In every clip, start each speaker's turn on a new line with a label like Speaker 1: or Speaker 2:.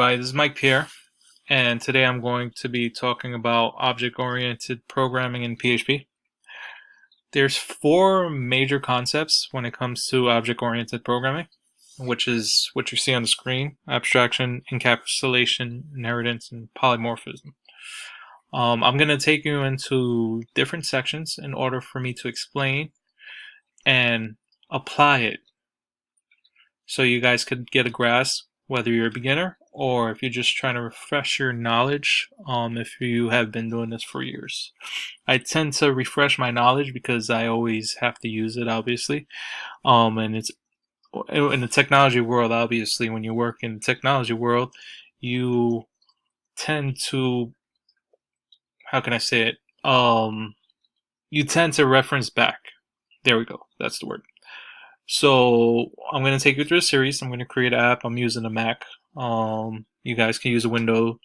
Speaker 1: Hi, this is Mike Pierre, and today I'm going to be talking about object-oriented programming in PHP. There's four major concepts when it comes to object-oriented programming, which is what you see on the screen: abstraction, encapsulation, inheritance, and polymorphism. I'm going to take you into different sections in order for me to explain and apply it so you guys could get a grasp, whether you're a beginner or if you're just trying to refresh your knowledge, if you have been doing this for years. I tend to refresh my knowledge because I always have to use it, obviously. And it's in the technology world, obviously, when you work in the technology world, you tend to, how can I say it? You tend to reference back. There we go. That's the word. So I'm going to take you through a series. I'm going to create an app. I'm using a Mac. You guys can use a window.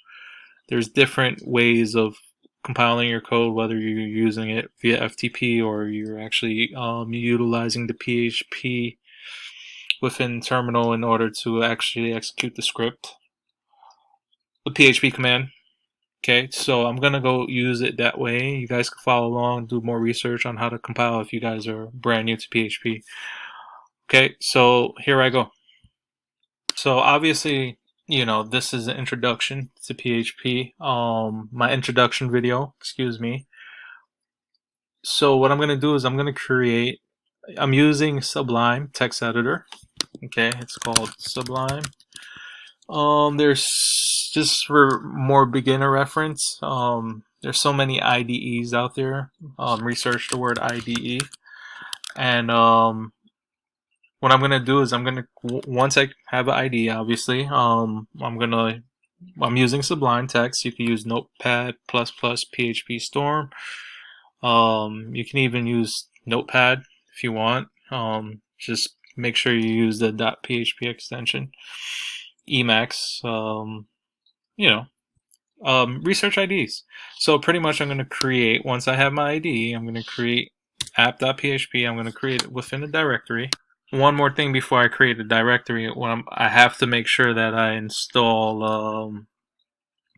Speaker 1: There's different ways of compiling your code, whether you're using it via FTP or you're actually utilizing the PHP within terminal in order to actually execute the script, the PHP command. Okay, so I'm gonna go use it that way. You guys can follow along, do more research on how to compile if you guys are brand new to PHP. Okay, so here I go. So obviously, this is an introduction to PHP. My introduction video, excuse me. So what I'm gonna do is I'm using Sublime text editor. Okay, it's called Sublime. There's just for more beginner reference. There's so many IDEs out there. Research the word IDE, and what I'm gonna do is once I have an IDE, obviously, I'm using Sublime Text. You can use Notepad++, PHP Storm. You can even use Notepad if you want. Just make sure you use the .php extension. Emacs. Research IDs. So pretty much I'm going to create, once I have my ID, I'm going to create app.php. I'm going to create it within a directory. One more thing before I create a directory, I have to make sure that I install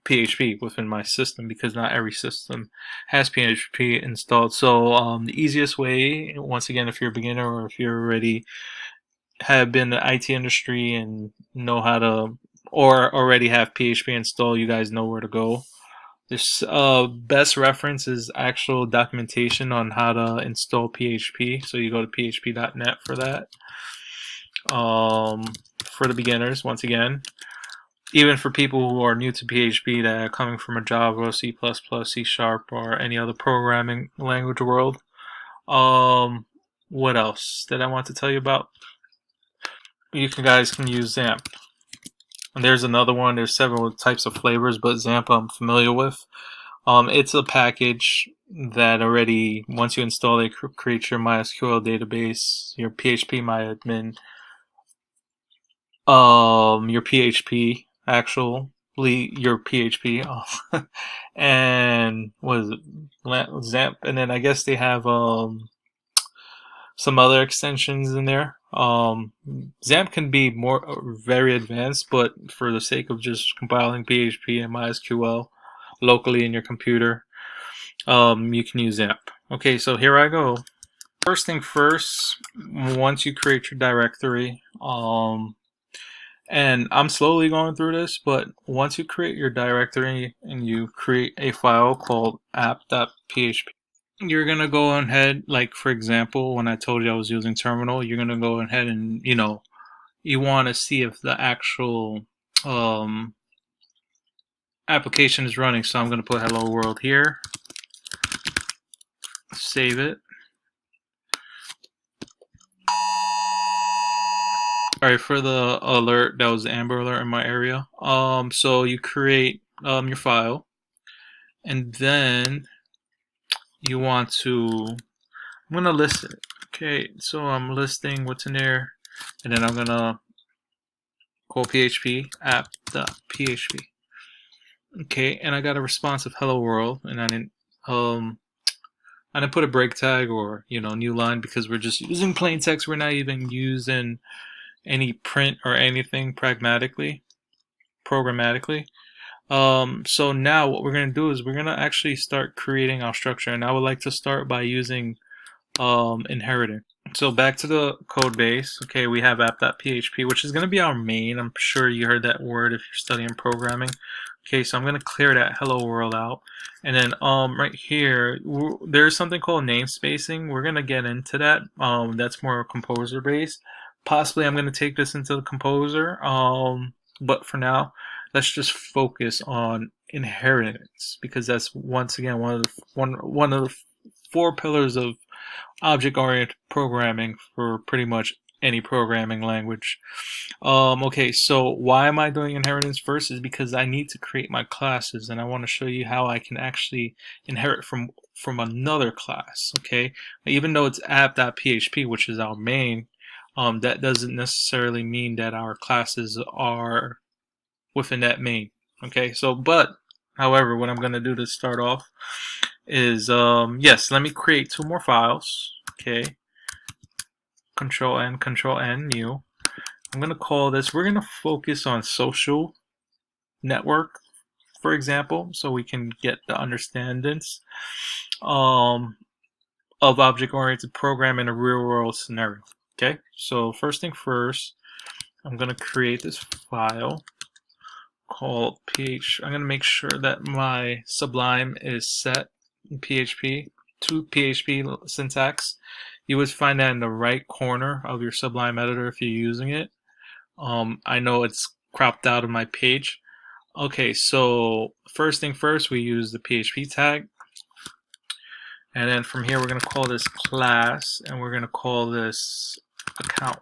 Speaker 1: PHP within my system, because not every system has PHP installed. So the easiest way, once again, if you're a beginner or if you're already have been in the IT industry and know how to, or already have PHP installed, you guys know where to go. This best reference is actual documentation on how to install PHP. So you go to php.net for that. For the beginners, once again, even for people who are new to PHP that are coming from a Java, C++, C#, or any other programming language world. What else did I want to tell you about? You guys can use XAMPP. And there's another one. There's several types of flavors, but XAMPP I'm familiar with. It's a package that already, once you install it, creates your MySQL database, your PHP MyAdmin, your PHP, your PHP, and what is it, XAMPP, and then I guess they have some other extensions in there. XAMPP can be very advanced, but for the sake of just compiling PHP and MySQL locally in your computer, you can use XAMPP. Okay, so here I go. First thing first, once you create your directory, and I'm slowly going through this, but once you create your directory and you create a file called app.php, you're going to go ahead, like for example, when I told you I was using terminal, you're going to go ahead and, you want to see if the actual application is running. So I'm going to put hello world here, save it. Alright, for the alert, that was the Amber Alert in my area. So you create your file, and then you want to, I'm gonna list it. Okay, so I'm listing what's in there, and then I'm gonna call PHP app.php. Okay, and I got a response of hello world, and I didn't put a break tag or new line because we're just using plain text. We're not even using any print or anything pragmatically. programmatically. So now what we're going to do is we're going to actually start creating our structure, and I would like to start by using inheriting. So back to the code base. Okay, we have app.php, which is going to be our main. I'm sure you heard that word if you're studying programming. Okay, so I'm going to clear that hello world out. And then right here, there's something called namespacing. We're going to get into that. That's more composer based. Possibly I'm going to take this into the composer. But for now, let's just focus on inheritance, because that's once again one of the four pillars of object-oriented programming for pretty much any programming language. Okay, so why am I doing inheritance first? Is because I need to create my classes, and I want to show you how I can actually inherit from another class. Okay, even though it's app.php, which is our main, that doesn't necessarily mean that our classes are within that main. Okay, so however, what I'm going to do to start off is yes, let me create two more files. Okay, Control N, new. I'm going to call this, we're going to focus on social network, for example, so we can get the understandings of object-oriented program in a real-world scenario. Okay, so first thing first, I'm going to create this file called I'm going to make sure that my Sublime is set in PHP to PHP syntax. You would find that in the right corner of your Sublime editor if you're using it. I know it's cropped out of my page. Okay, so first thing first, we use the PHP tag. And then from here, we're going to call this class, and we're going to call this account.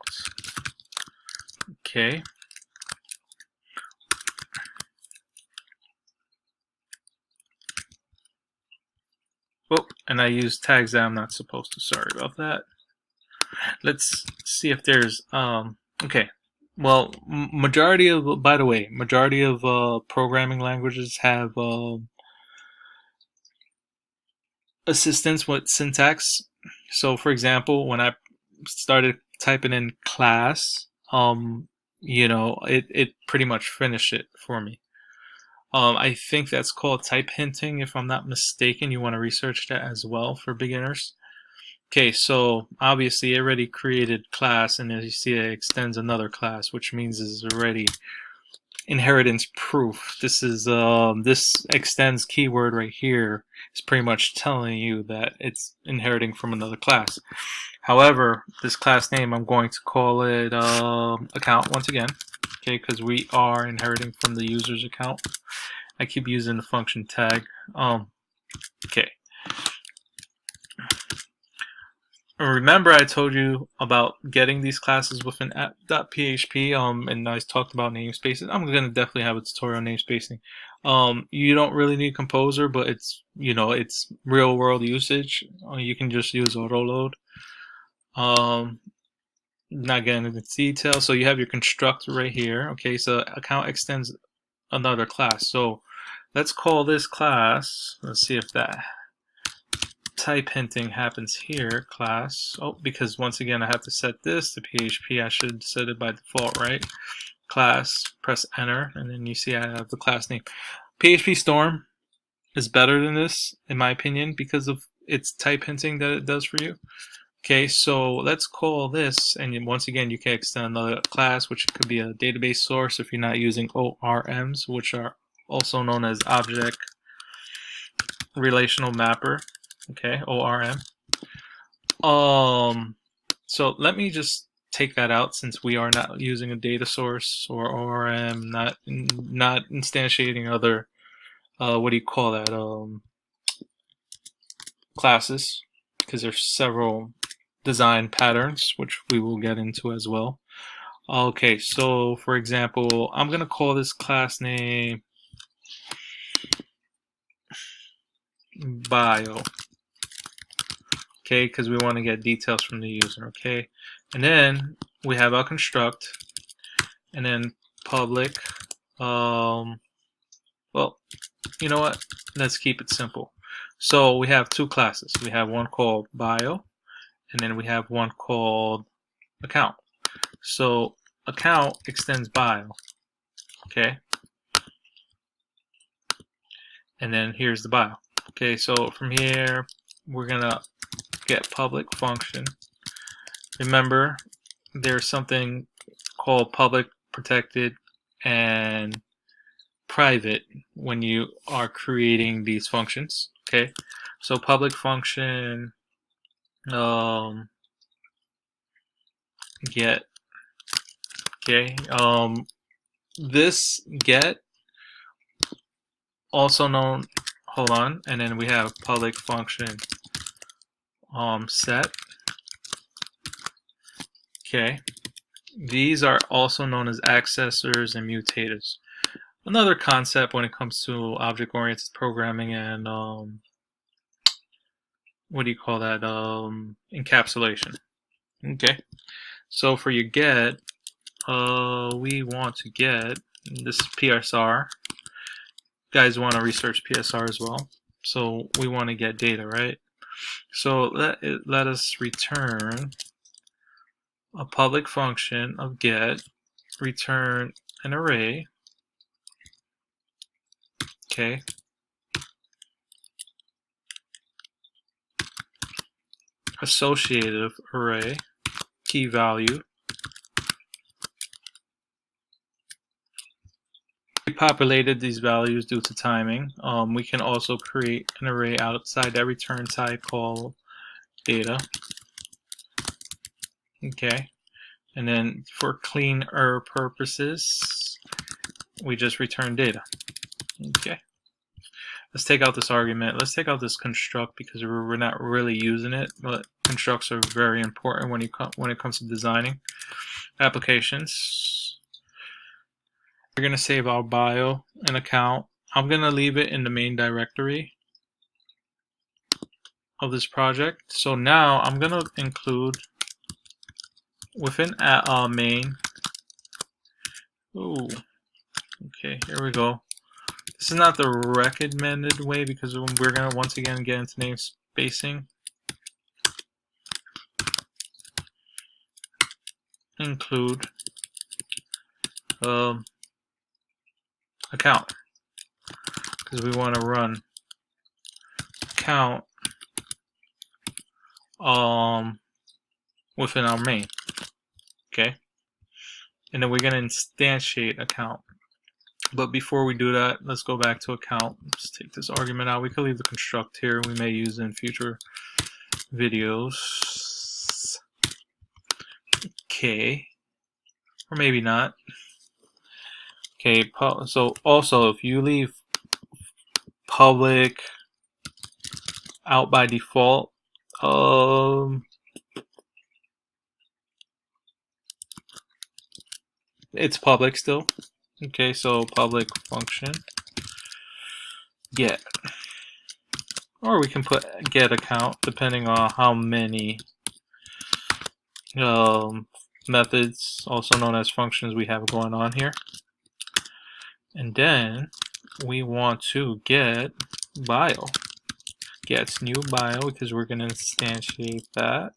Speaker 1: Okay. Oh, and I used tags that I'm not supposed to. Sorry about that. Let's see if there's okay. Well, majority of programming languages have assistance with syntax. So for example, when I started typing in class, it pretty much finished it for me. I think that's called type hinting, if I'm not mistaken. You want to research that as well for beginners. Okay, so obviously it already created class, and as you see, it extends another class, which means it's already inheritance proof. This is this extends keyword right here is pretty much telling you that it's inheriting from another class. However, this class name, I'm going to call it account once again, okay, because we are inheriting from the user's account. I keep using the function tag. Okay. Remember, I told you about getting these classes within app.php, and I talked about namespaces. I'm going to definitely have a tutorial on namespacing. You don't really need Composer, but it's real world usage. You can just use autoload. Not getting into detail. So you have your constructor right here. Okay, so account extends another class. So let's call this class. Let's see if that type hinting happens here, class. Oh, because once again I have to set this to PHP. I should set it by default, right? Class, press enter, and then you see I have the class name. PHP Storm is better than this, in my opinion, because of its type hinting that it does for you. Okay, so let's call this, and once again you can extend another class, which could be a database source if you're not using ORMs, which are also known as Object Relational Mapper. Okay, ORM. So let me just take that out, since we are not using a data source or ORM, not instantiating other what do you call that, classes, because there's several design patterns which we will get into as well. Okay, so for example, I'm gonna call this class name bio. Okay, because we want to get details from the user. Okay, and then we have our construct, and then public. Well, you know what? Let's keep it simple. So we have two classes. We have one called bio, and then we have one called account. So account extends bio. Okay, and then here's the bio. Okay, so from here we're gonna get public function. Remember, there's something called public, protected, and private when you are creating these functions. Okay, so public function get. Okay, this get, also known, hold on, and then we have public function set. Okay, these are also known as accessors and mutators. Another concept when it comes to object-oriented programming and what do you call that? Encapsulation. Okay, so for your get, we want to get this PSR. You guys want to research PSR as well, so we want to get data, right? So let us return a public function of get, return an array. Okay, associative array, key value. We populated these values due to timing. We can also create an array outside that return type called data. Okay, and then for cleaner purposes, we just return data. Okay, let's take out this argument. Let's take out this construct because we're not really using it, but constructs are very important when it comes to designing applications. We're going to save our bio and account. I'm going to leave it in the main directory of this project. So now I'm going to include within main. Ooh, okay, here we go. This is not the recommended way because we're going to once again get into namespacing. Include account, because we want to run account within our main. Okay, and then we're going to instantiate account. But before we do that, let's go back to account. Let's take this argument out. We could leave the construct here. We may use it in future videos. Okay, or maybe not. Okay, so also if you leave public out by default, it's public still. Okay, so public function get, or we can put get account depending on how many methods, also known as functions, we have going on here. And then we want to get bio. Gets new bio because we're going to instantiate that.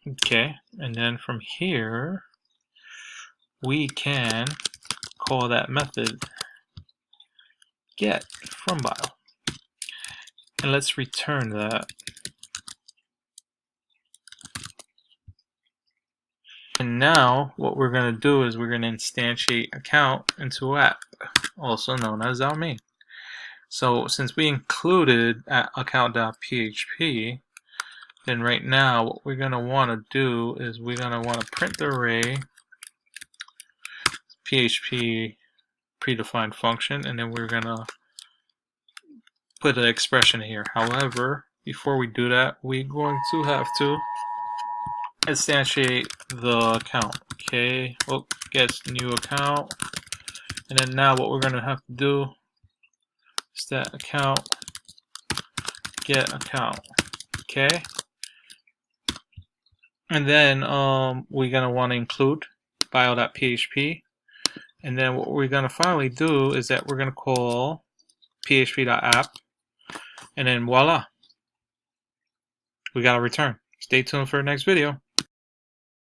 Speaker 1: Okay, and then from here we can call that method get from bio. And let's return that. And now what we're going to do is we're going to instantiate account into app, also known as our main. So since we included account.php, then right now what we're going to want to do is we're going to want to print the array PHP predefined function, and then we're going to put an expression here. However, before we do that, we're going to have to instantiate the account. Okay, oh, gets new account, and then now what we're going to have to do is that account get account. Okay, and then we're going to want to include bio.php, and then what we're going to finally do is that we're going to call php.app, and then voila, we got a return. Stay tuned for the next video.